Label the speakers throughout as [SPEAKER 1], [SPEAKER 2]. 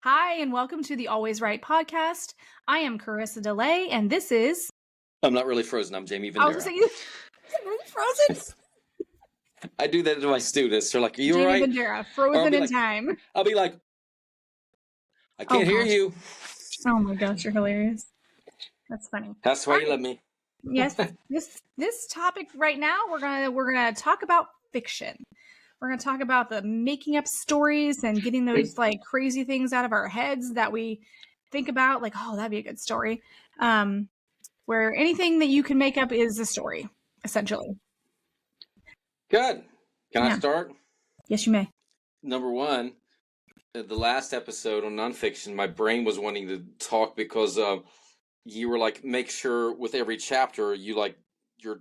[SPEAKER 1] Hi, and welcome to the Always Right podcast. I am Carissa DeLay, and this is...
[SPEAKER 2] I'm not really frozen. I'm Jamie Vendera.
[SPEAKER 1] I was going to say, you frozen?
[SPEAKER 2] I do that to my students. They're like, are you
[SPEAKER 1] Jamie
[SPEAKER 2] all right?
[SPEAKER 1] Vendera, frozen in time.
[SPEAKER 2] I'll be like, I can't hear you.
[SPEAKER 1] Oh my gosh, you're hilarious. That's funny.
[SPEAKER 2] That's why you love me.
[SPEAKER 1] Yes, this topic right now, we're gonna talk about fiction. We're going to talk about the making up stories and getting those like crazy things out of our heads that we think about, like, oh, that'd be a good story. Where anything that you can make up is a story, essentially.
[SPEAKER 2] Good. Can I start?
[SPEAKER 1] Yes, you may.
[SPEAKER 2] Number one, the last episode on nonfiction, my brain was wanting to talk because you were like, make sure with every chapter you like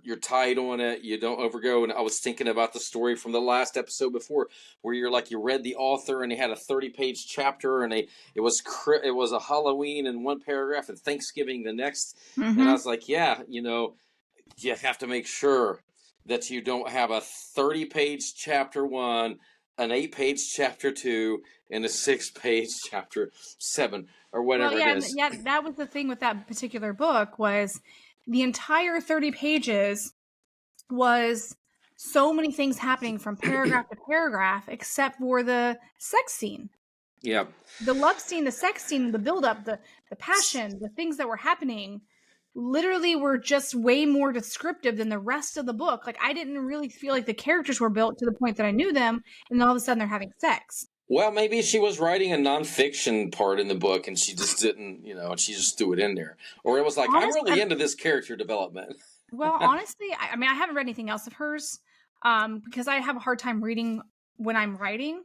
[SPEAKER 2] you're tight on it, you don't overgo. And I was thinking about the story from the last episode before, where you're like, you read the author and he had a 30-page chapter, and it was a Halloween in one paragraph and Thanksgiving the next. Mm-hmm. And I was like, yeah, you have to make sure that you don't have a 30-page chapter 1, an 8-page chapter 2, and a 6-page chapter 7, or whatever it is.
[SPEAKER 1] Yeah, that was the thing with that particular book, was the entire 30 pages was so many things happening from paragraph to paragraph, except for the sex scene.
[SPEAKER 2] Yeah.
[SPEAKER 1] The love scene, the sex scene, the buildup, the passion, the things that were happening literally were just way more descriptive than the rest of the book. Like, I didn't really feel like the characters were built to the point that I knew them, and then all of a sudden they're having sex.
[SPEAKER 2] Well, maybe she was writing a nonfiction part in the book and she just didn't, and she just threw it in there. Or it was like, honestly, I'm really into this character development.
[SPEAKER 1] Well, honestly, I mean, I haven't read anything else of hers because I have a hard time reading when I'm writing.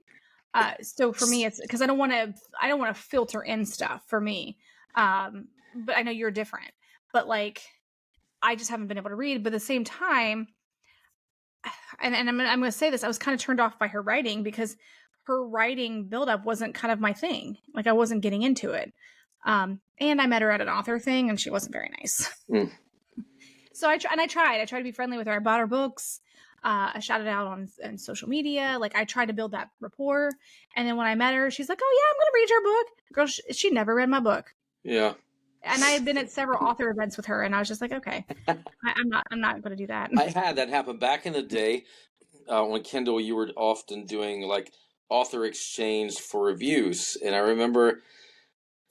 [SPEAKER 1] So for me, it's because I don't want to filter in stuff for me. But I know you're different. But like, I just haven't been able to read. But at the same time, and I'm going to say this, I was kind of turned off by her writing because her writing buildup wasn't kind of my thing. Like, I wasn't getting into it. And I met her at an author thing, and she wasn't very nice. Mm. So I tried to be friendly with her. I bought her books. I shouted out on social media. Like, I tried to build that rapport. And then when I met her, she's like, oh yeah, I'm going to read your book. Girl, she never read my book.
[SPEAKER 2] Yeah.
[SPEAKER 1] And I had been at several author events with her, and I was just like, okay, I'm not going to do that.
[SPEAKER 2] I had that happen back in the day on Kindle. You were often doing like author exchange for reviews, and I remember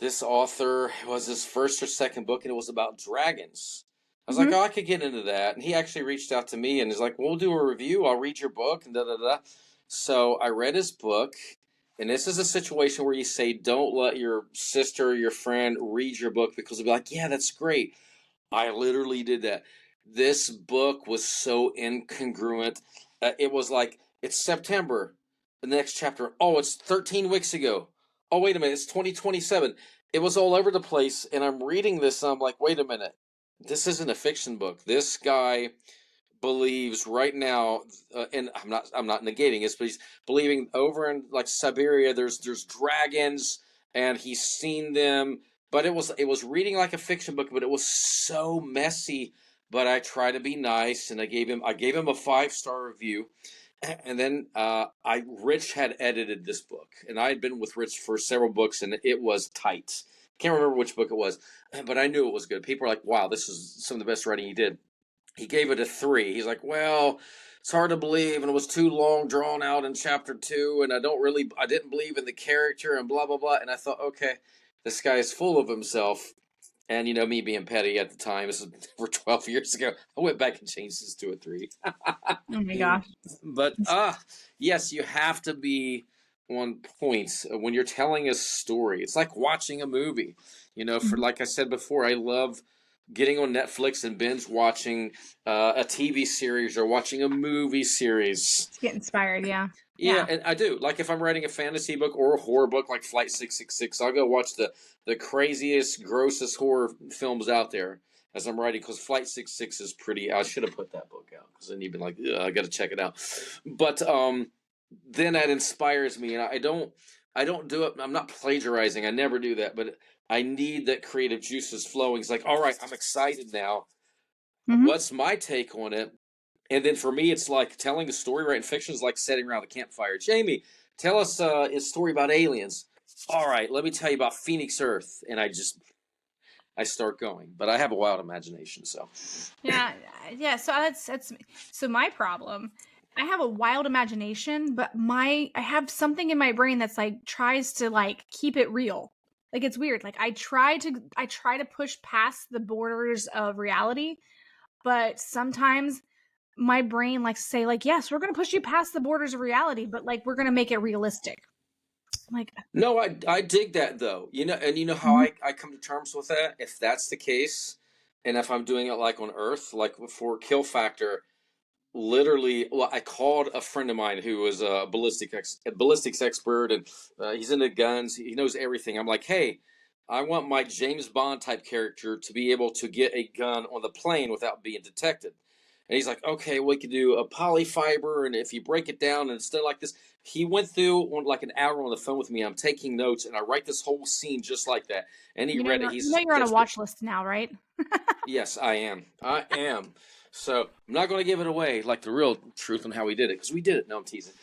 [SPEAKER 2] this author, it was his first or second book, and it was about dragons. I was like, oh, I could get into that. And he actually reached out to me and he's like, we'll do a review. I'll read your book and da-da-da. So I read his book. And this is a situation where you say, don't let your sister or your friend read your book because they'll be like, yeah, that's great. I literally did that. This book was so incongruent. It was like, it's September. The next chapter. Oh, it's 13 weeks ago. Oh, wait a minute. It's 2027. It was all over the place. And I'm reading this and I'm like, wait a minute. This isn't a fiction book. This guy believes right now, and I'm not negating this, but he's believing over in like Siberia, there's dragons, and he's seen them. But it was reading like a fiction book, but it was so messy. But I try to be nice, and I gave him a 5-star review. And then Rich had edited this book, and I had been with Rich for several books, and it was tight. Can't remember which book it was, but I knew it was good. People were like, wow, this is some of the best writing he did. He gave it a 3. He's like, well, it's hard to believe, and it was too long drawn out in chapter 2, and I didn't believe in the character, and blah, blah, blah. And I thought, okay, this guy is full of himself. And, me being petty at the time, this was for 12 years ago, I went back and changed this to a 3.
[SPEAKER 1] Oh my gosh.
[SPEAKER 2] But, yes, you have to be on point when you're telling a story. It's like watching a movie. For like I said before, I love getting on Netflix and binge watching a TV series or watching a movie series.
[SPEAKER 1] To get inspired, yeah.
[SPEAKER 2] Yeah, and I do. Like if I'm writing a fantasy book or a horror book like Flight 666, I'll go watch the craziest, grossest horror films out there as I'm writing, because Flight 66 is pretty... I should have put that book out, because then you'd be like, I got to check it out. But then that inspires me, and I don't do it. I'm not plagiarizing. I never do that, but I need that creative juices flowing. It's like, all right, I'm excited now. Mm-hmm. What's my take on it? And then for me, it's like telling a story. Writing fiction is like sitting around the campfire. Jamie, tell us a story about aliens. all right, let me tell you about Phoenix Earth, and I start going. But I have a wild imagination, so
[SPEAKER 1] Yeah, yeah. So that's so my problem. I have a wild imagination, but I have something in my brain that's like tries to like keep it real. Like it's weird. Like I try to push past the borders of reality, but sometimes my brain likes to say like, yes, we're going to push you past the borders of reality, but like we're going to make it realistic. I'm like,
[SPEAKER 2] no, I dig that though. And you know how
[SPEAKER 1] mhm,
[SPEAKER 2] I come to terms with that. If that's the case, and if I'm doing it like on Earth, like for Kill Factor, literally, well, I called a friend of mine who was a ballistics expert, and he's into guns. He knows everything. I'm like, hey, I want my James Bond type character to be able to get a gun on the plane without being detected. And he's like, okay, we could do a polyfiber, and if you break it down and instead like this, he went through like an hour on the phone with me. I'm taking notes, and I write this whole scene just like that. And he read it.
[SPEAKER 1] you're on a
[SPEAKER 2] That's
[SPEAKER 1] watch list now, right?
[SPEAKER 2] Yes, I am. I am. So I'm not going to give it away, like the real truth on how we did it, because we did it. No, I'm teasing.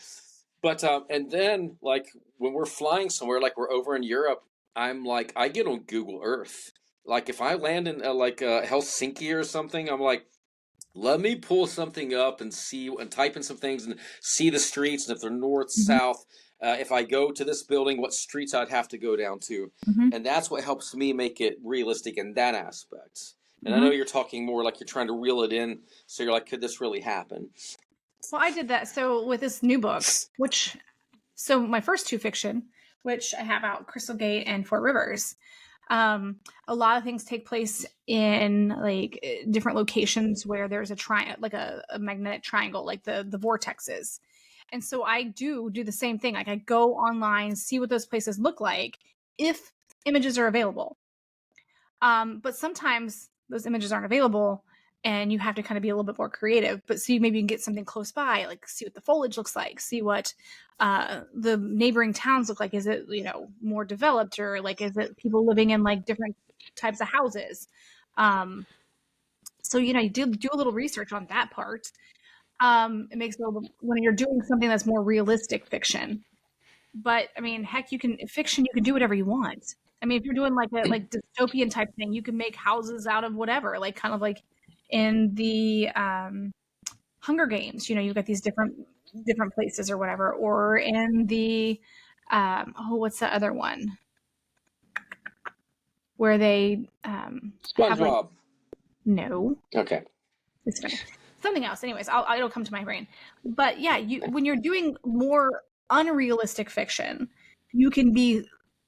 [SPEAKER 2] But and then like when we're flying somewhere, like we're over in Europe, I'm like I get on Google Earth. Like if I land in Helsinki or something, I'm like, let me pull something up and see and type in some things and see the streets and if they're north,
[SPEAKER 1] Mhm,
[SPEAKER 2] south. If I go to this building, what streets I'd have to go down to,
[SPEAKER 1] mhm,
[SPEAKER 2] and that's what helps me make it realistic in that aspect. And I know
[SPEAKER 1] mhm.
[SPEAKER 2] you're talking more like you're trying to reel it in, so you're like, could this really happen?
[SPEAKER 1] Well, I did that. So with this new book, so my first two fiction, which I have out, Crystal Gate and Fort Rivers, a lot of things take place in like different locations where there's a like a magnetic triangle, like the vortexes. And so I do the same thing. Like I go online, see what those places look like if images are available. But sometimes those images aren't available and you have to kind of be a little bit more creative. But see, maybe you can get something close by, like see what the foliage looks like, see what the neighboring towns look like. Is it, more developed, or like, is it people living in like different types of houses? Um, so, you do a little research on that part. It makes it a little, when you're doing something that's more realistic fiction, but I mean, heck, you can do whatever you want. I mean, if you're doing like a like dystopian type thing, you can make houses out of whatever, like kind of like in the Hunger Games. You've got these different places or whatever, or in the what's the other one where they have like
[SPEAKER 2] SpongeBob.
[SPEAKER 1] no,
[SPEAKER 2] Okay.
[SPEAKER 1] it's funny. Something else. Anyways, it'll come to my brain. But yeah, when you're doing more unrealistic fiction, you can be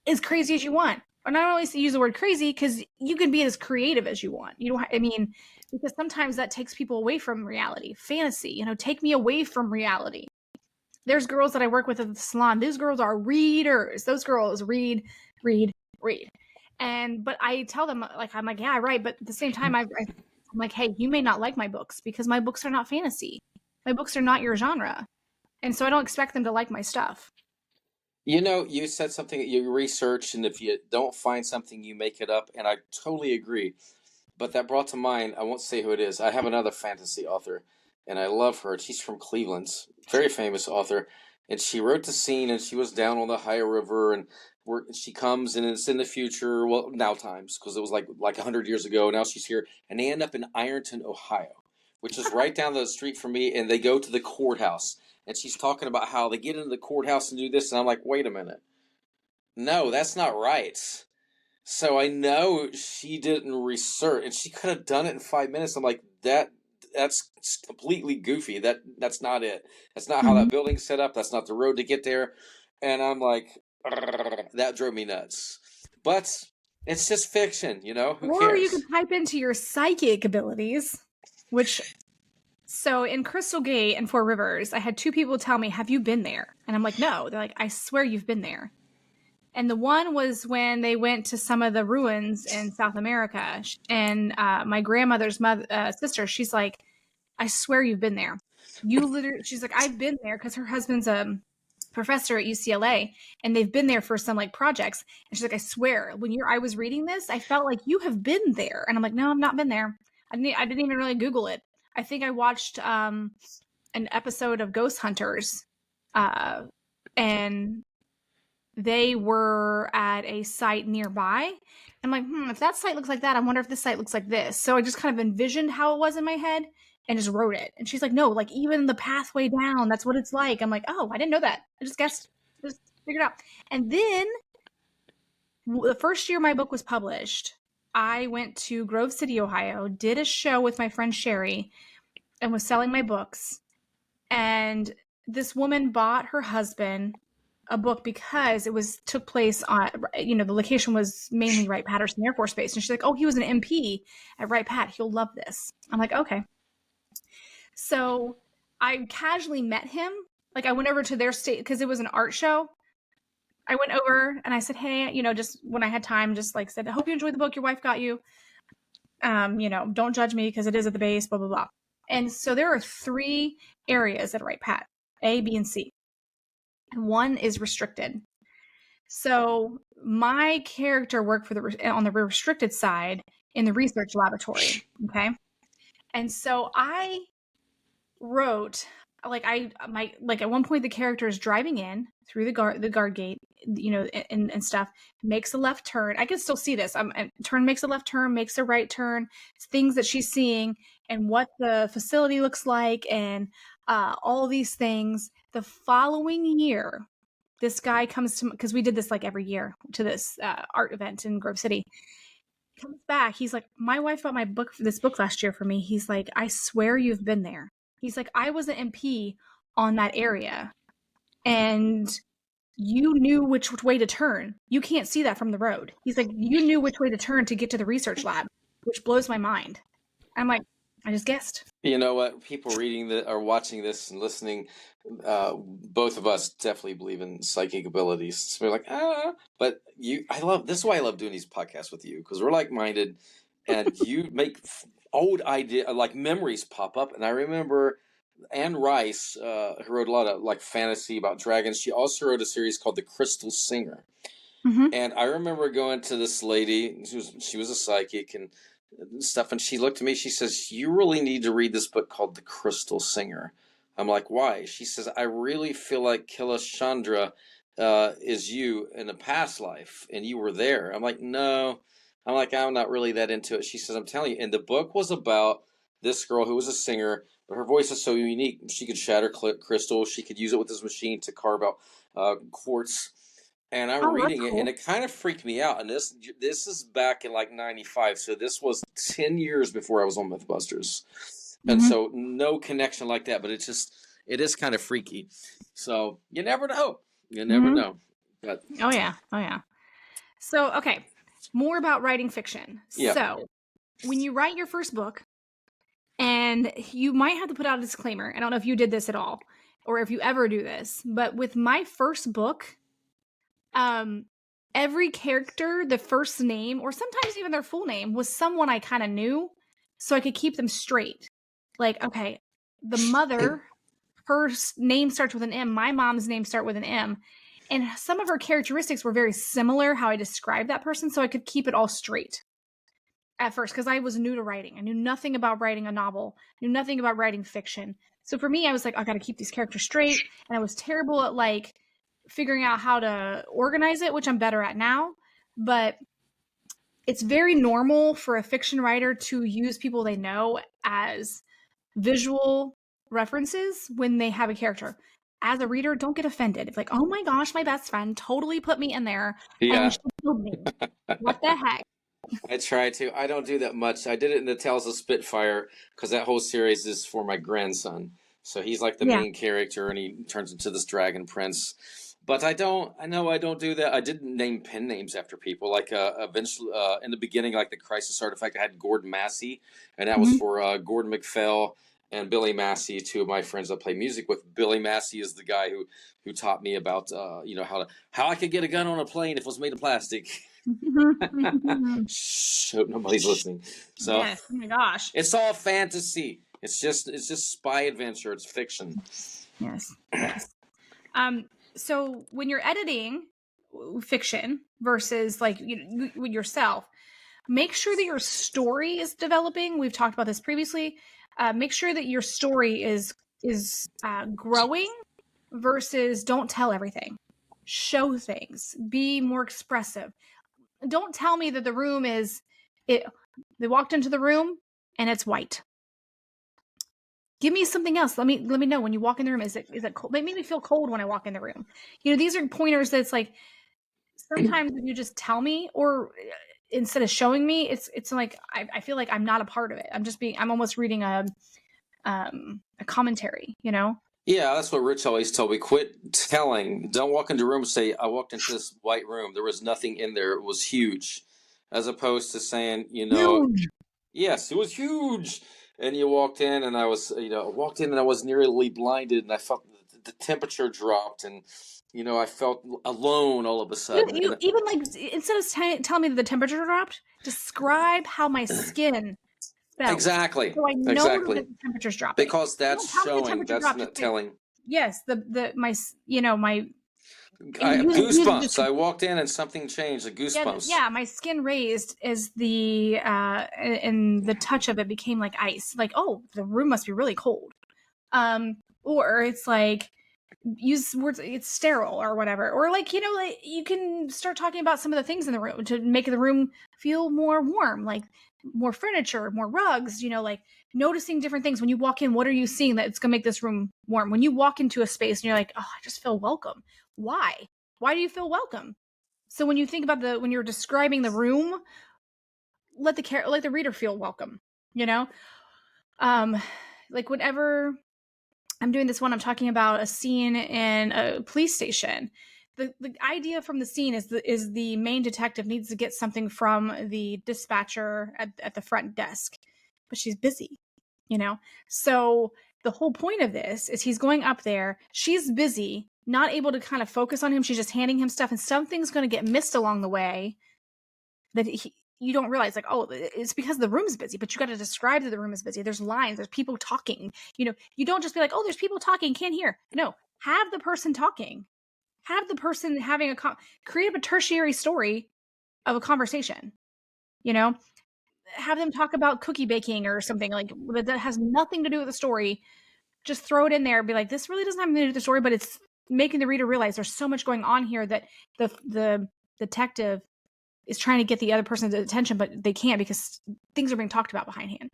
[SPEAKER 1] as crazy as you want. Or not only use the word crazy, because you can be as creative as you want. You don't. I mean, because sometimes that takes people away from reality. Fantasy, take me away from reality. There's girls that I work with at the salon. Those girls are readers. Those girls read, read, read. But I tell them, like, I'm like, yeah, right. But at the same time, I'm like, hey, you may not like my books because my books are not fantasy. My books are not your genre. And so I don't expect them to like my stuff.
[SPEAKER 2] You said something that you research, and if you don't find something, you make it up, and I totally agree. But that brought to mind, I won't say who it is. I have another fantasy author, and I love her. She's from Cleveland, very famous author, and she wrote the scene, and she was down on the Ohio River, and she comes, and it's in the future. Well, now times, because it was like 100 years ago. Now she's here, and they end up in Ironton, Ohio, which is right down the street from me, and they go to the courthouse, and she's talking about how they get into the courthouse and do this, and I'm like, wait a minute, no, that's not right. So I know she didn't research, and she could have done it in 5 minutes. I'm like, that's completely goofy. That's not it. That's not how that
[SPEAKER 1] Mhm.
[SPEAKER 2] building's set up. That's not the road to get there. And I'm like, that drove me nuts. But it's just fiction, Who
[SPEAKER 1] Or you
[SPEAKER 2] cares?
[SPEAKER 1] could type into your psychic abilities, which, so in Crystal Gate and Four Rivers, I had two people tell me, have you been there? And I'm like, no. They're like, I swear you've been there. And the one was when they went to some of the ruins in South America. And my grandmother's sister, she's like, I swear you've been there. You literally, she's like, I've been there because her husband's a professor at UCLA and they've been there for some like projects. And she's like, I swear, I was reading this, I felt like you have been there. And I'm like, no, I've not been there. I didn't even really Google it. I think I watched an episode of Ghost Hunters, uh, and they were at a site nearby. I'm like, if that site looks like that, I wonder if this site looks like this. So I just kind of envisioned how it was in my head and just wrote it. And she's like, no, like even the pathway down, that's what it's like. I'm like, oh, I didn't know that. I just guessed, just figured it out. And then the first year my book was published, I went to Grove City, Ohio, did a show with my friend Sherry, and was selling my books. And this woman bought her husband a book because it took place on, the location was mainly Wright-Patterson Air Force Base. And she's like, oh, he was an MP at Wright-Pat. He'll love this. I'm like, okay. So I casually met him. Like I went over to their state because it was an art show. I went over and I said, hey, just when I had time, just like said, I hope you enjoyed the book your wife got you. Don't judge me because it is at the base, blah, blah, blah. And so there are 3 areas at Wright-Pat, A, B, and C. And one is restricted. So my character worked on the restricted side in the research laboratory. Okay. And so I wrote, at one point the character is driving in through the guard gate, and stuff, makes a left turn. I can still see this. Makes a left turn, makes a right turn. It's things that she's seeing and what the facility looks like and all these things. The following year, this guy comes to, because we did this like every year to this art event in Grove City. He comes back. He's like, my wife bought this book last year for me. He's like, I swear you've been there. He's like, I was an MP on that area and you knew which way to turn. You can't see that from the road. He's like, you knew which way to turn to get to the research lab, which blows my mind. I'm like, I just guessed.
[SPEAKER 2] You know what? People reading or watching this and listening, both of us definitely believe in psychic abilities. So we're like, but this is why I love doing these podcasts with you, because we're like-minded and you make old like memories pop up. And I remember Anne Rice, who wrote a lot of like fantasy about dragons. She also wrote a series called The Crystal Singer. Mm-hmm. And I remember going to this lady, she was a psychic and stuff, and she looked at me, she says, you really need to read this book called The Crystal Singer. I'm like, why? She says, I really feel like Killashandra is you in a past life and you were there. I'm like, no. I'm like, I'm not really that into it. She says, I'm telling you. And the book was about this girl who was a singer, but her voice is so unique. She could shatter crystal. She could use it with this machine to carve out quartz. And I'm reading it, and it kind of freaked me out. And this is back in like 95, so this was 10 years before I was on MythBusters. And so no connection like that, but it is kind of freaky. So you never know. You never know. But
[SPEAKER 1] Oh yeah. So, okay, more about writing fiction. Yeah. So when you write your first book, and you might have to put out a disclaimer. I don't know if you did this at all, or if you ever do this, but with my first book, every character, the first name, or sometimes even their full name, was someone I kind of knew, so I could keep them straight. Like, okay, the mother, her name starts with an M, my mom's name starts with an M, and some of her characteristics were very similar, how I described that person, so I could keep it all straight at first, because I was new to writing. I knew nothing about writing a novel, knew nothing about writing fiction. So for me, I was like, I got to keep these characters straight, and I was terrible at like figuring out how to organize it, which I'm better at now. But it's very normal for a fiction writer to use people they know as visual references when they have a character. As a reader, don't get offended. It's like, oh my gosh, my best friend totally put me in there.
[SPEAKER 2] Yeah.
[SPEAKER 1] And she killed me. What the heck?
[SPEAKER 2] I try to. I don't do that much. I did it in the Tales of Spitfire because that whole series is for my grandson. So he's like the main character, and he turns into this dragon prince. But I don't do that. I didn't name pen names after people. Like eventually, in the beginning, like the Crisis Artifact, I had Gordon Massey, and that was for Gordon MacPhail and Billy Massey, two of my friends I play music with. Billy Massey is the guy who taught me about how I could get a gun on a plane if it was made of plastic. Shh, hope nobody's listening. So,
[SPEAKER 1] yes. Oh my gosh,
[SPEAKER 2] it's all fantasy. It's just spy adventure. It's fiction.
[SPEAKER 1] Yes. So when you're editing fiction versus like yourself, make sure that your story is developing. We've talked about this previously. Make sure that your story is growing versus don't tell everything. show things, be more expressive. Don't tell me that the room is it. They walked into the room and it's white. Give me something else. Let me know when you walk in the room. Is it cold? They make me feel cold when I walk in the room. You know, these are pointers that's like sometimes if you just tell me or instead of showing me, it's like I feel like I'm not a part of it. I'm almost reading a commentary, you know?
[SPEAKER 2] Yeah, that's what Rich always told me. Quit telling. Don't walk into a room and say, I walked into this white room. There was nothing in there. It was huge. As opposed to saying,
[SPEAKER 1] Huge.
[SPEAKER 2] yes, it was huge. And you walked in and I was nearly blinded and I felt the temperature dropped and, I felt alone all of a sudden.
[SPEAKER 1] You even like, instead of telling me that the temperature dropped, describe how my skin felt.
[SPEAKER 2] Exactly.
[SPEAKER 1] So I know that the temperature's dropping.
[SPEAKER 2] Because that's showing, that's not telling.
[SPEAKER 1] Yes, my
[SPEAKER 2] goosebumps. I walked in and something changed. The goosebumps.
[SPEAKER 1] Yeah, my skin raised as and the touch of it became like ice. Like, oh, the room must be really cold. Or it's like use words, it's sterile or whatever. Or like, like you can start talking about some of the things in the room to make the room feel more warm, like more furniture, more rugs, like noticing different things. When you walk in, what are you seeing that's going to make this room warm? When you walk into a space and you're like, oh, I just feel welcome. Why do you feel welcome? So when you think about when you're describing the room, let the reader feel welcome, like whenever I'm doing this one, I'm talking about a scene in a police station. The idea from the scene is the main detective needs to get something from the dispatcher at the front desk, but she's busy, So the whole point of this is he's going up there. She's busy, not able to kind of focus on him. She's just handing him stuff, and something's going to get missed along the way that you don't realize, like, oh, it's because the room is busy, but you got to describe that the room is busy. There's lines, there's people talking. You don't just be like, oh, there's people talking, can't hear. No, have the person talking. Have the person having create a tertiary story of a conversation. Have them talk about cookie baking or something like that has nothing to do with the story. Just throw it in there and be like, this really doesn't have anything to do with the story, but it's making the reader realize there's so much going on here that the detective is trying to get the other person's attention, but they can't because things are being talked about behindhand,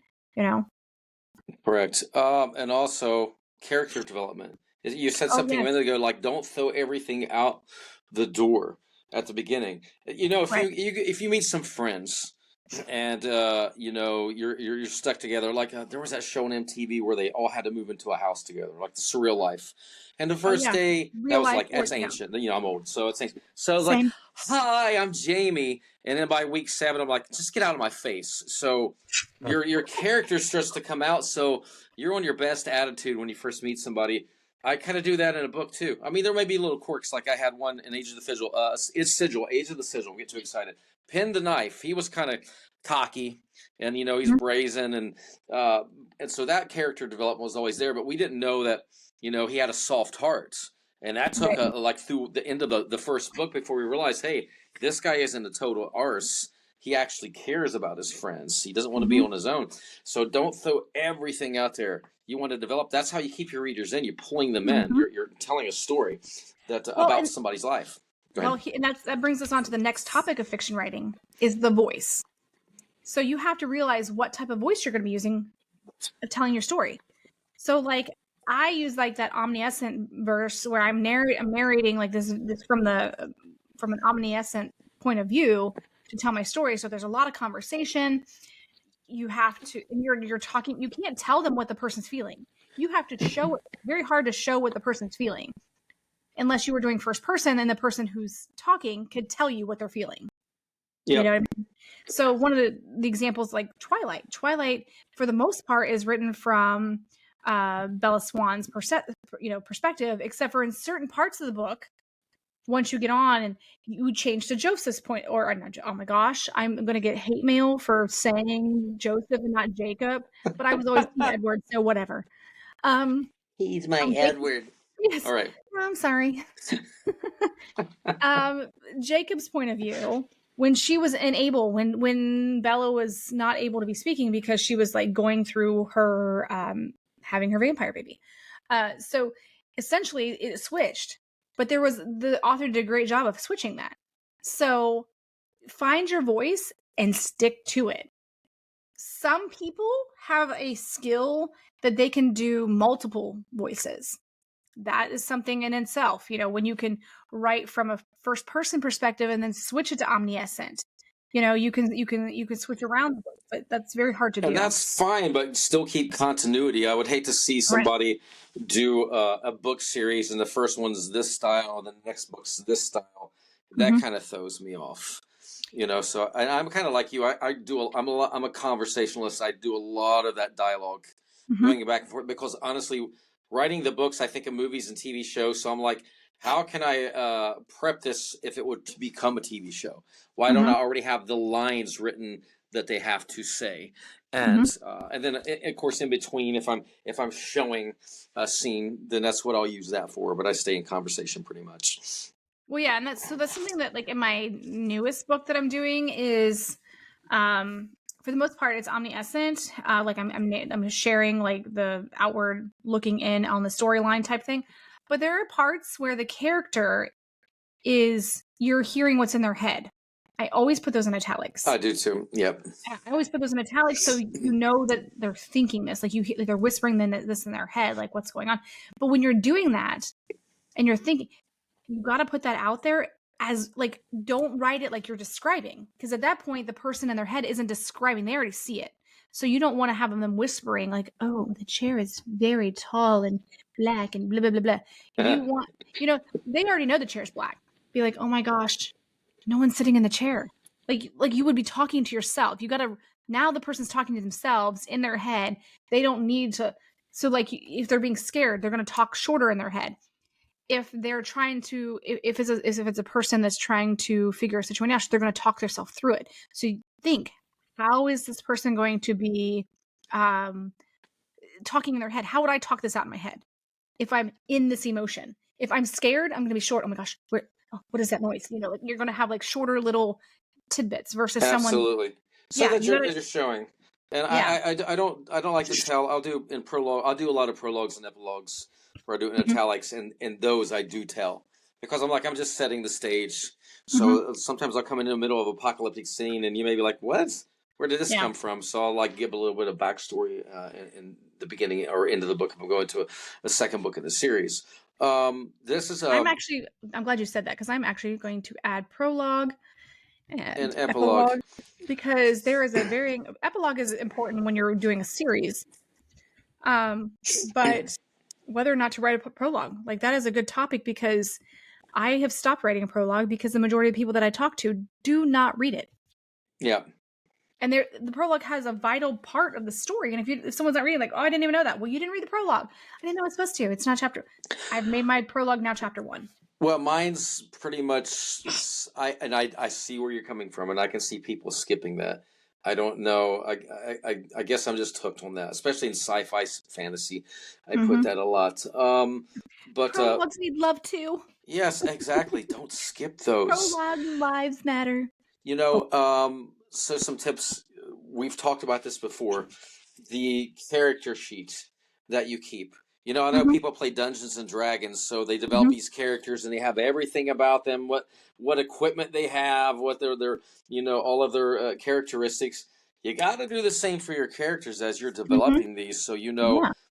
[SPEAKER 2] Correct. And also character development. You said something a minute ago, like don't throw everything out the door at the beginning. If you meet some friends and you're stuck together, like there was that show on MTV where they all had to move into a house together, like the Surreal Life. And the first day, that was like, it's ancient. I'm old, so it's ancient. So I was like, hi, I'm Jamie. And then by week 7, I'm like, just get out of my face. So your character starts to come out. So you're on your best attitude when you first meet somebody. I kind of do that in a book too. I mean, there may be little quirks. Like I had one in Age of the Sigil. Age of the Sigil. Get too excited. Pin the Knife. He was kind of cocky, and he's brazen, and so that character development was always there. But we didn't know that he had a soft heart, and that took through the end of the first book before we realized, hey, this guy isn't a total arse. He actually cares about his friends. He doesn't want to be on his own. So don't throw everything out there. You want to develop. That's how you keep your readers in. You're pulling them in. You're telling a story about somebody's life.
[SPEAKER 1] Well, and that brings us on to the next topic of fiction writing is the voice. So you have to realize what type of voice you're going to be using telling your story. So like I use like that omniscient verse where I'm narrating like this from an omniscient point of view to tell my story. So there's a lot of conversation. You have to, and you're talking, you can't tell them what the person's feeling. You have to show it. Very hard to show what the person's feeling unless you were doing first person and the person who's talking could tell you what they're feeling. Yep. You know what I mean? So one of the examples, like Twilight for the most part is written from Bella Swan's perspective, except for in certain parts of the book, once you get on and you change to Joseph's point, or not, oh my gosh, I'm going to get hate mail for saying Joseph and not Jacob, but I was always Edward, so whatever.
[SPEAKER 2] He's my Edward.
[SPEAKER 1] Yes.
[SPEAKER 2] All right.
[SPEAKER 1] I'm sorry. Jacob's point of view, when she was unable, when Bella was not able to be speaking because she was like going through her having her vampire baby. So essentially it switched. but the author did a great job of switching that. So find your voice and stick to it. Some people have a skill that they can do multiple voices. That is something in itself, when you can write from a first person perspective and then switch it to omniscient. You can switch around, but that's very hard to do.
[SPEAKER 2] And that's fine, but still keep continuity. I would hate to see somebody do a book series and the first one's this style and the next book's this style. That kind of throws me off. So I'm kind of like you. I'm a conversationalist. I do a lot of that dialogue going back and forth because honestly, writing the books, I think of movies and TV shows. So I'm like, how can I prep this if it would become a TV show? Why don't I already have the lines written that they have to say? And then of course in between, if I'm showing a scene, then that's what I'll use that for. But I stay in conversation pretty much.
[SPEAKER 1] Well, yeah, and that's something that like in my newest book that I'm doing is, for the most part, it's omniscient. Like I'm sharing like the outward looking in on the storyline type thing, but there are parts where the character you're hearing what's in their head. I always put those in italics.
[SPEAKER 2] I do too. Yep.
[SPEAKER 1] I always put those in italics so you know that they're thinking this, like they're whispering this in their head, like what's going on. But when you're doing that and you're thinking, you got to put that out there as like, don't write it like you're describing, because at that point the person in their head isn't describing, they already see it. So you don't want to have them whispering like, oh, the chair is very tall and black and blah blah blah blah. You want, they already know the chair is black. Be like, oh my gosh, no one's sitting in the chair. Like you would be talking to yourself. You got to, now the person's talking to themselves in their head. They don't need to. So like if they're being scared, they're going to talk shorter in their head. If they're trying to, if it's a person that's trying to figure a situation out, they're going to talk themselves through it. So you think, how is this person going to be talking in their head? How would I talk this out in my head if I'm in this emotion? If I'm scared, I'm going to be short. Oh my gosh, what is that noise? Like you're going to have like shorter little tidbits versus
[SPEAKER 2] Absolutely. So that you're showing. And
[SPEAKER 1] yeah.
[SPEAKER 2] I don't like to tell. I'll do in prologue. I'll do a lot of prologues and epilogues where I do in italics, and those I do tell because I'm just setting the stage. So sometimes I'll come in the middle of an apocalyptic scene, and you may be like, "What? Where did this come from?" So I'll like give a little bit of backstory in the beginning or into the book if I'm going to a second book in the series. This is.
[SPEAKER 1] I'm glad you said that because I'm actually going to add prologue. And
[SPEAKER 2] epilogue,
[SPEAKER 1] because there is epilogue is important when you're doing a series, but whether or not to write a prologue, like that is a good topic because I have stopped writing a prologue because the majority of people that I talk to do not read it.
[SPEAKER 2] Yeah.
[SPEAKER 1] And the prologue has a vital part of the story. And if someone's not reading, like, oh, I didn't even know that. Well, you didn't read the prologue. I didn't know it's supposed to. It's not chapter. I've made my prologue now chapter 1.
[SPEAKER 2] Well, mine's pretty much. I see where you're coming from, and I can see people skipping that. I don't know. I guess I'm just hooked on that, especially in sci-fi fantasy. I put that a lot. But
[SPEAKER 1] prologues need love too.
[SPEAKER 2] Yes, exactly. Don't skip those.
[SPEAKER 1] Prologue lives matter.
[SPEAKER 2] So some tips. We've talked about this before. The character sheet that you keep. I know people play Dungeons and Dragons, so they develop these characters and they have everything about them, what equipment they have, what their all of their characteristics. You got to do the same for your characters as you're developing these, so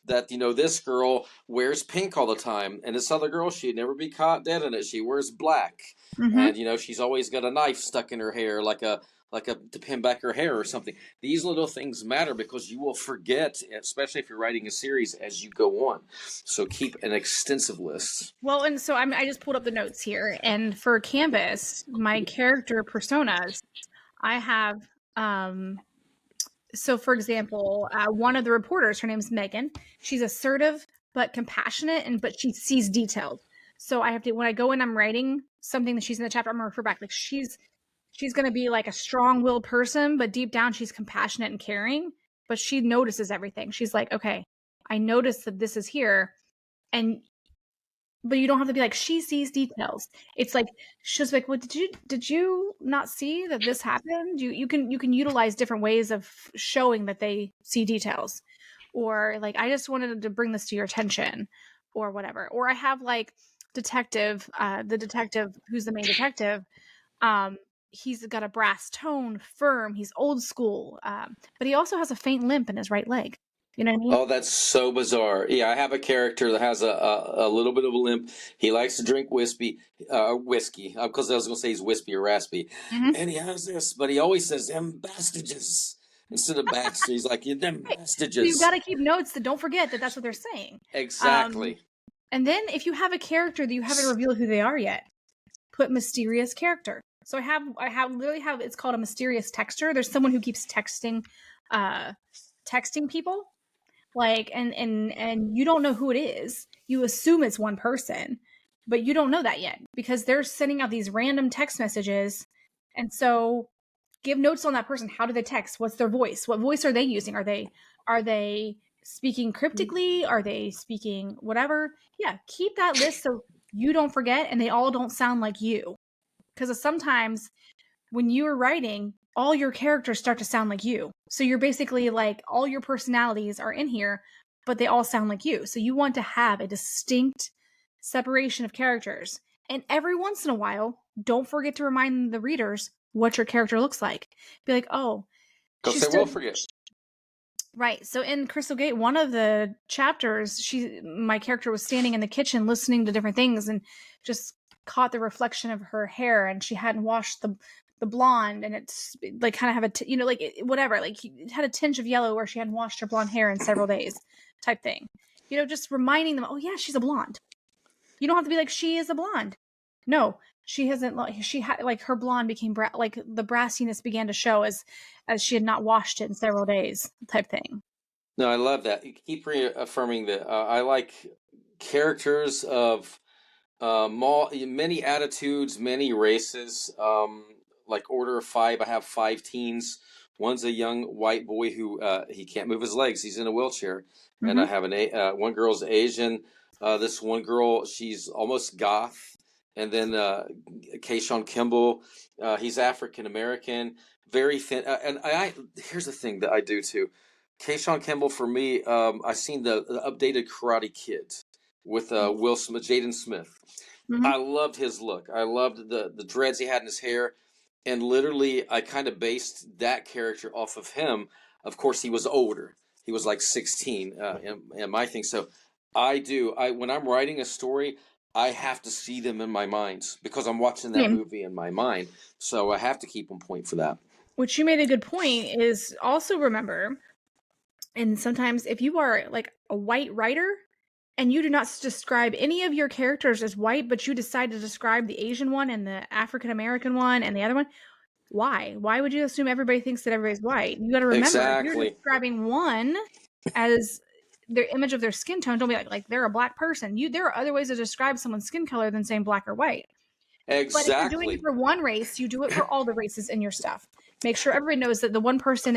[SPEAKER 2] that this girl wears pink all the time, and this other girl, she'd never be caught dead in it. She wears black, and she's always got a knife stuck in her hair, to pin back her hair or something. These little things matter because you will forget, especially if you're writing a series, as you go on. So keep an extensive list.
[SPEAKER 1] Well, and so I just pulled up the notes here, and for Canvas, my character personas, I have. So, for example, one of the reporters, her name is Megan. She's assertive but compassionate, but she sees detailed. So I have to, when I go in, I'm writing something that she's in the chapter, I'm gonna refer back. Like she's going to be like a strong-willed person, but deep down she's compassionate and caring, but she notices everything. She's like, okay, I noticed that this is here. But you don't have to be like, she sees details. It's like, she's like, well, did you not see that this happened? You can utilize different ways of showing that they see details, or like, I just wanted to bring this to your attention or whatever. Or I have like detective, the detective who's the main detective, he's got a brass tone, firm. He's old school, but he also has a faint limp in his right leg. You know what I mean?
[SPEAKER 2] Oh, that's so bizarre. Yeah, I have a character that has a little bit of a limp. He likes to drink whiskey, because I was going to say he's wispy or raspy.
[SPEAKER 1] Mm-hmm.
[SPEAKER 2] And he has this, but he always says, them bastages. Instead of Baxter, he's like, them
[SPEAKER 1] Right. So you've
[SPEAKER 2] bastages.
[SPEAKER 1] got to keep notes that don't forget that that's what they're saying.
[SPEAKER 2] Exactly.
[SPEAKER 1] And then if you have a character that you haven't revealed who they are yet, put mysterious character. So literally have it's called a mysterious texter. There's someone who keeps texting people, like, and you don't know who it is. You assume it's one person, but you don't know that yet because they're sending out these random text messages. And so give notes on that person. How do they text? What's their voice? What voice are they using? Are they speaking cryptically? Are they speaking whatever? Yeah, keep that list so you don't forget and they all don't sound like you. Because sometimes when you're writing, all your characters start to sound like you. So you're basically like all your personalities are in here, but they all sound like you. So you want to have a distinct separation of characters. And every once in a while, don't forget to remind the readers what your character looks like. Be like, oh,
[SPEAKER 2] Because they will forget.
[SPEAKER 1] Right. So in Crystal Gate, one of the chapters, my character was standing in the kitchen listening to different things and just caught the reflection of her hair, and she hadn't washed the blonde, and it's like kind of have whatever, like it had a tinge of yellow where she hadn't washed her blonde hair in several days, type thing. Just reminding them, oh yeah, she's a blonde. You don't have to be like she is a blonde. No, she hasn't. She had like her blonde became like the brassiness began to show as she had not washed it in several days, type thing.
[SPEAKER 2] No, I love that. You keep reaffirming that. I like characters of many attitudes, many races. Like Order of Five, I have 5 teens. One's a young white boy who he can't move his legs; he's in a wheelchair. Mm-hmm. And I have one girl's Asian. This one girl, she's almost goth. And then Kayshawn Kimball, he's African American, very thin. And here's the thing that I do too. Kayshawn Kimball, for me, I seen the updated Karate Kid with Will Smith, Jaden Smith. Mm-hmm. I loved his look. I loved the dreads he had in his hair. And literally, I kind of based that character off of him. Of course, he was older. He was like 16 in my thing. So when I'm writing a story, I have to see them in my mind because I'm watching that movie in my mind. So I have to keep on point for that.
[SPEAKER 1] Which you made a good point is also remember, and sometimes if you are like a white writer and you do not describe any of your characters as white, but you decide to describe the Asian one and the African American one and the other one, why? Why would you assume everybody thinks that everybody's white? You got to remember, if you're describing one as their image of their skin tone, don't be like they're a black person. There are other ways to describe someone's skin color than saying black or white.
[SPEAKER 2] Exactly.
[SPEAKER 1] But if you're doing it for one race, you do it for all the races in your stuff. Make sure everybody knows that the one person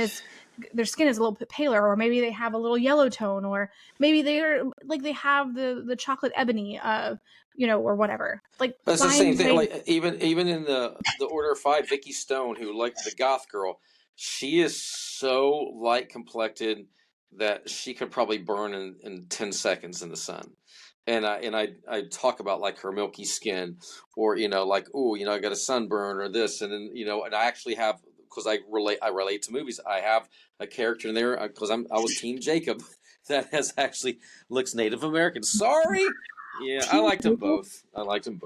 [SPEAKER 1] their skin is a little bit paler, or maybe they have a little yellow tone, or maybe they're like they have the chocolate ebony, or whatever. Like
[SPEAKER 2] that's the same thing. Like even in the Order of Five, Vicky Stone, who like the goth girl, she is so light complected that she could probably burn in 10 seconds in the sun. And I talk about like her milky skin, or like I got a sunburn or this, and then and I actually have, because I relate to movies. I have a character in there because I was Team Jacob that looks Native American. Sorry, yeah, I liked them both. But
[SPEAKER 1] I like them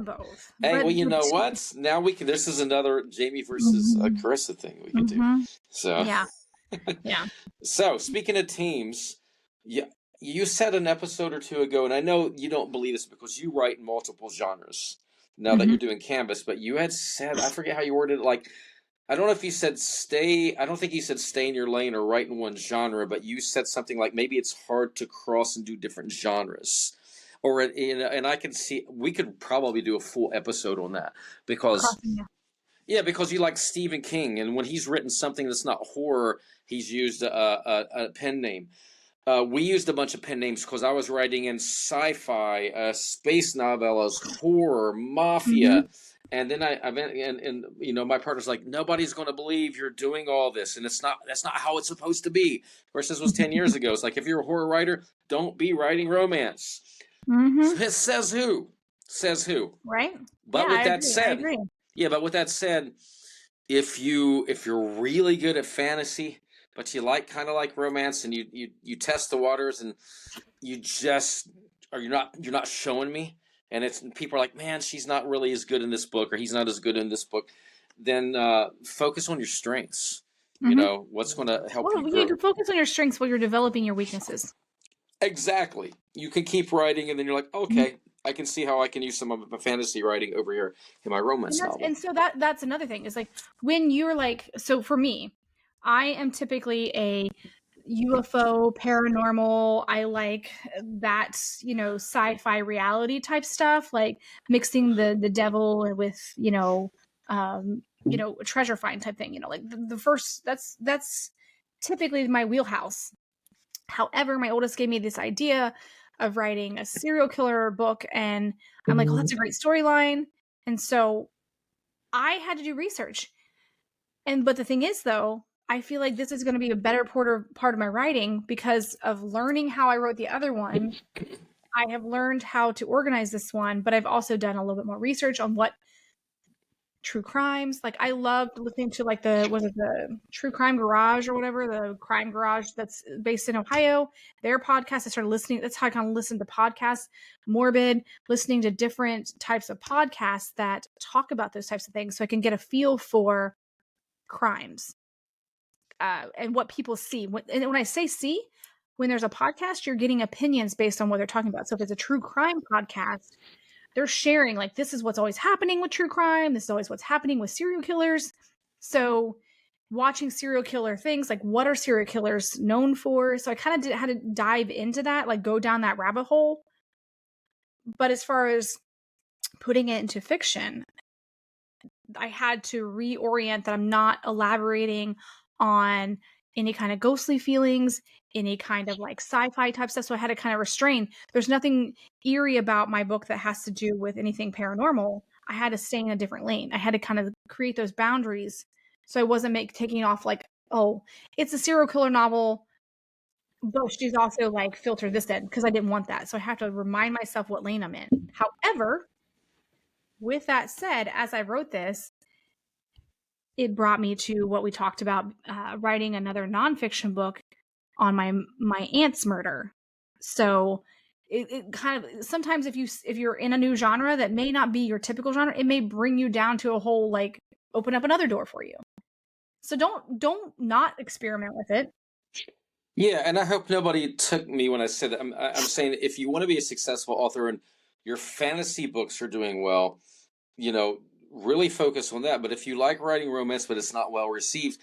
[SPEAKER 1] both.
[SPEAKER 2] Hey, well, you know what? Now we can. This is another Jamie versus Carissa thing we can do. So
[SPEAKER 1] yeah.
[SPEAKER 2] So speaking of teams, yeah. You said an episode or two ago, and I know you don't believe this because you write in multiple genres now that you're doing Canvas, but you had said, I forget how you worded it, like, I don't know if you said I don't think you said stay in your lane or write in one genre, but you said something like maybe it's hard to cross and do different genres. And I can see, we could probably do a full episode on that because... Yeah, because you like Stephen King, and when he's written something that's not horror, he's used a pen name. We used a bunch of pen names because I was writing in sci-fi, space novellas, horror, mafia, and then I went and my partner's like, nobody's going to believe you're doing all this, and that's not how it's supposed to be. Of course, this was 10 years ago. It's like, if you're a horror writer, don't be writing romance.
[SPEAKER 1] Mm-hmm.
[SPEAKER 2] Says who? Says who?
[SPEAKER 1] Right?
[SPEAKER 2] But
[SPEAKER 1] Yeah,
[SPEAKER 2] with
[SPEAKER 1] I
[SPEAKER 2] that
[SPEAKER 1] agree. I
[SPEAKER 2] said,
[SPEAKER 1] agree.
[SPEAKER 2] yeah, but with that said, if you're really good at fantasy, but you like kind of like romance, and you test the waters, and you just or you're not showing me, and it's people are like, man, she's not really as good in this book, or he's not as good in this book, then focus on your strengths. You
[SPEAKER 1] Mm-hmm.
[SPEAKER 2] know what's going to help
[SPEAKER 1] Well,
[SPEAKER 2] you
[SPEAKER 1] you need
[SPEAKER 2] grow.
[SPEAKER 1] to focus on your strengths while you're developing your weaknesses.
[SPEAKER 2] Exactly. You can keep writing, and then you're like,
[SPEAKER 1] Mhm.
[SPEAKER 2] okay, I can see how I can use some of my fantasy writing over here in my romance novel.
[SPEAKER 1] And so that's another thing is like when you're like, so for me, I am typically a UFO paranormal. I like that, sci-fi reality type stuff, like mixing the devil with, a treasure find type thing, like the first that's typically my wheelhouse. However, my oldest gave me this idea of writing a serial killer book, and I'm like, oh, that's a great storyline. And so I had to do research. But the thing is, though, I feel like this is going to be a better part of my writing because of learning how I wrote the other one. I have learned how to organize this one, but I've also done a little bit more research on what true crimes. Like I loved listening to like the True Crime Garage or whatever, the crime garage that's based in Ohio. Their podcast, I started listening. That's how I kind of listened to podcasts, Morbid, listening to different types of podcasts that talk about those types of things so I can get a feel for crimes and what people see. And when I say see, when there's a podcast, you're getting opinions based on what they're talking about. So if it's a true crime podcast, they're sharing like this is what's always happening with true crime, this is always what's happening with serial killers. So watching serial killer things, like what are serial killers known for? So I kind of had to dive into that, like go down that rabbit hole. But as far as putting it into fiction, I had to reorient that I'm not elaborating on any kind of ghostly feelings, any kind of like sci-fi type stuff. So I had to kind of restrain. There's nothing eerie about my book that has to do with anything paranormal. I had to stay in a different lane. I had to kind of create those boundaries so I wasn't taking off like, oh, it's a serial killer novel, but she's also like filtered this in because I didn't want that. So I have to remind myself what lane I'm in. However, with that said, as I wrote this, it brought me to what we talked about, writing another nonfiction book on my aunt's murder. So it kind of sometimes if you're in a new genre that may not be your typical genre, it may bring you down to a whole like open up another door for you. So don't not experiment with it.
[SPEAKER 2] Yeah, and I hope nobody took me when I said that. I'm saying if you want to be a successful author and your fantasy books are doing well, really focus on that. But if you like writing romance but it's not well received,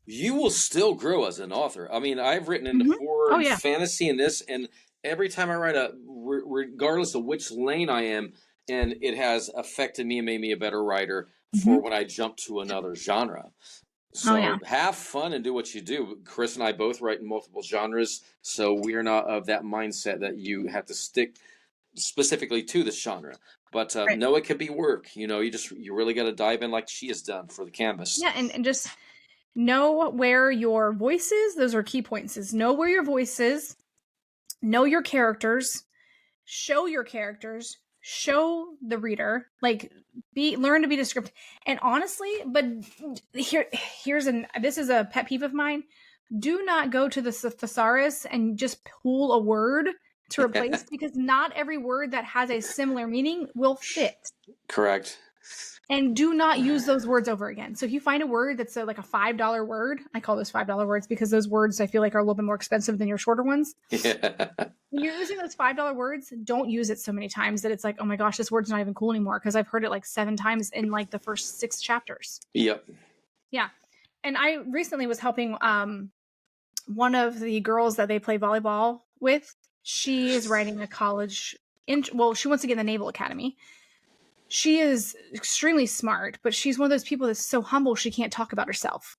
[SPEAKER 2] you will still grow as an author. I mean, I've written into horror
[SPEAKER 1] Oh
[SPEAKER 2] and
[SPEAKER 1] yeah.
[SPEAKER 2] fantasy and this, and every time I write regardless of which lane I am, and it has affected me and made me a better writer for when I jump to another genre.
[SPEAKER 1] Oh
[SPEAKER 2] So
[SPEAKER 1] yeah.
[SPEAKER 2] have fun and do what you do. Chris and I both write in multiple genres, so we're not of that mindset that you have to stick specifically to this genre. But
[SPEAKER 1] Right.
[SPEAKER 2] no, it could be work. You really got to dive in like she has done for the canvas.
[SPEAKER 1] Yeah, and just know where your voice is. Those are key points. Is know where your voice is, know your characters, show your characters, show the reader, like learn to be descriptive. And honestly, but this is a pet peeve of mine. Do not go to the thesaurus and just pull a word to replace because not every word that has a similar meaning will fit.
[SPEAKER 2] Correct.
[SPEAKER 1] And do not use those words over again. So if you find a word that's like a $5 word, I call those $5 words because those words I feel like are a little bit more expensive than your shorter ones.
[SPEAKER 2] Yeah.
[SPEAKER 1] When you're using those $5 words, don't use it so many times that it's like, oh my gosh, this word's not even cool anymore because I've heard it like 7 times in like the first 6 chapters.
[SPEAKER 2] Yep.
[SPEAKER 1] Yeah. And I recently was helping one of the girls that they play volleyball with. She is writing a college she wants to get in the Naval Academy. She is extremely smart, but she's one of those people that's so humble she can't talk about herself.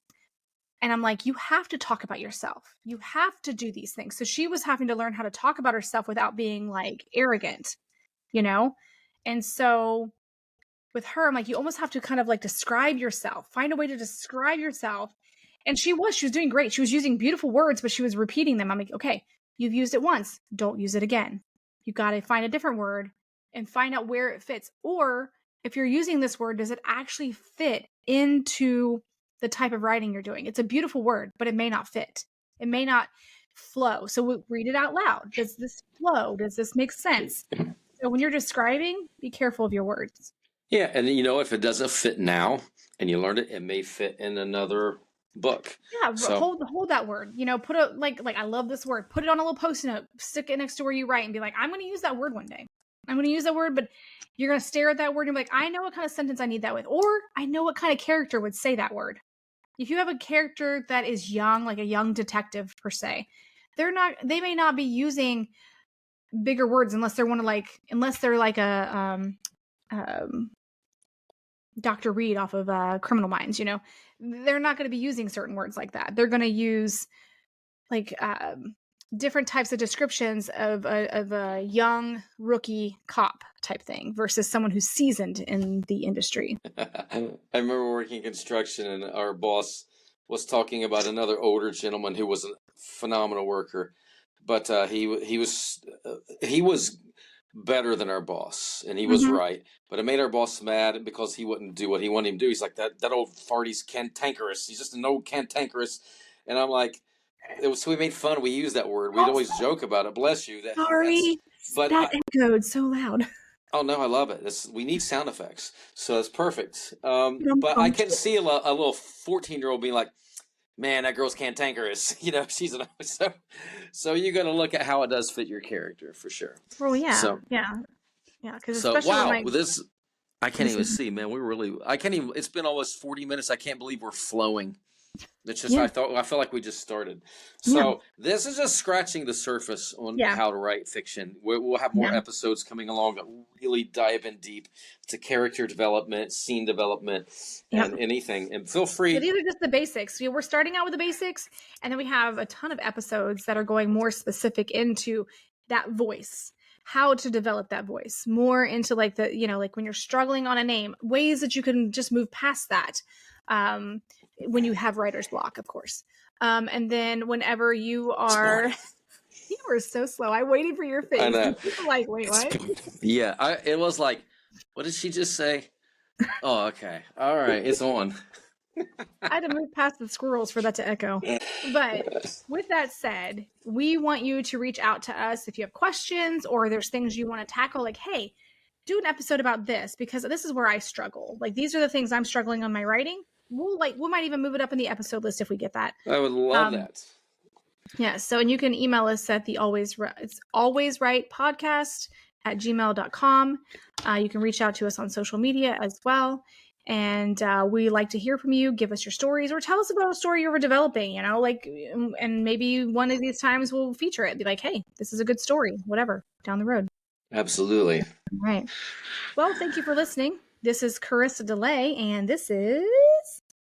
[SPEAKER 1] And I'm like, you have to talk about yourself. You have to do these things. So she was having to learn how to talk about herself without being like arrogant, And so with her, I'm like, you almost have to kind of like describe yourself, find a way to describe yourself. And she was doing great. She was using beautiful words, but she was repeating them. I'm like, okay, you've used it once. Don't use it again. You got to find a different word and find out where it fits. Or if you're using this word, does it actually fit into the type of writing you're doing? It's a beautiful word, but it may not fit. It may not flow. So read it out loud. Does this flow? Does this make sense? So when you're describing, be careful of your words.
[SPEAKER 2] Yeah, and if it doesn't fit now and you learned it, it may fit in another book.
[SPEAKER 1] Yeah,
[SPEAKER 2] So
[SPEAKER 1] hold that word. Put a like I love this word. Put it on a little post-it note, stick it next to where you write, and be like, I'm going to use that word one day. I'm going to use that word, but you're going to stare at that word and be like, I know what kind of sentence I need that with, or I know what kind of character would say that word. If you have a character that is young, like a young detective per se, they may not be using bigger words unless they're like a Dr. Reed off of Criminal Minds, they're not going to be using certain words like that. They're going to use like different types of descriptions of a young rookie cop type thing versus someone who's seasoned in the industry.
[SPEAKER 2] I remember working construction, and our boss was talking about another older gentleman who was a phenomenal worker, but he was better than our boss, and he was right. But it made our boss mad because he wouldn't do what he wanted him to do. He's like, that old farty's cantankerous. He's just an old cantankerous. And I'm like, so we made fun. We used that word. We'd always joke about it. Bless you.
[SPEAKER 1] Sorry, but that echoed so loud.
[SPEAKER 2] Oh no, I love it. We need sound effects, so that's perfect. But I can see a little 14-year-old being like, "Man, that girl's cantankerous." She's so you got to look at how it does fit your character for sure.
[SPEAKER 1] Well, yeah, yeah. Because wow,
[SPEAKER 2] this I can't even see, man. I can't even. It's been almost 40 minutes. I can't believe we're flowing. It's just I feel like we just started. So this is just scratching the surface on how to write fiction. We'll have more episodes coming along that really dive in deep to character development, scene development, and anything. And feel free.
[SPEAKER 1] So these are just the basics. We're starting out with the basics, and then we have a ton of episodes that are going more specific into that voice. How to develop that voice more into like like when you're struggling on a name, ways that you can just move past that. When you have writer's block, of course. And then whenever you are, you were so slow. I waited for your face.
[SPEAKER 2] I know.
[SPEAKER 1] Like, wait, what?
[SPEAKER 2] Yeah, it was like, what did she just say? Oh, okay. All right, it's on.
[SPEAKER 1] I had to move past the squirrels for that to echo. But with that said, we want you to reach out to us if you have questions or there's things you want to tackle. Like, hey, do an episode about this because this is where I struggle. Like, these are the things I'm struggling on my writing. We might even move it up in the episode list if we get that.
[SPEAKER 2] I would love that.
[SPEAKER 1] Yeah. So, and you can email us at it's alwayswritepodcast@gmail.com. You can reach out to us on social media as well. And we like to hear from you. Give us your stories or tell us about a story you were developing, and maybe one of these times we'll feature it. Be like, hey, this is a good story, whatever, down the road.
[SPEAKER 2] Absolutely.
[SPEAKER 1] All right. Well, thank you for listening. This is Carissa DeLay, and this is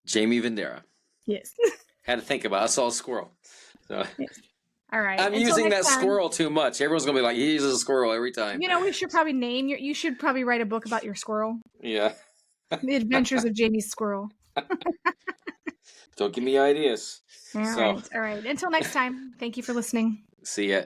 [SPEAKER 2] Jamie Vendera.
[SPEAKER 1] Yes.
[SPEAKER 2] Had to think about it. I saw a squirrel. So.
[SPEAKER 1] Yes. All right.
[SPEAKER 2] I'm using that squirrel too much. Everyone's going to be like, he uses a squirrel every time.
[SPEAKER 1] We should probably you should probably write a book about your squirrel.
[SPEAKER 2] Yeah.
[SPEAKER 1] The Adventures of Jamie's Squirrel.
[SPEAKER 2] Don't give me ideas.
[SPEAKER 1] All right. Until next time, thank you for listening.
[SPEAKER 2] See ya.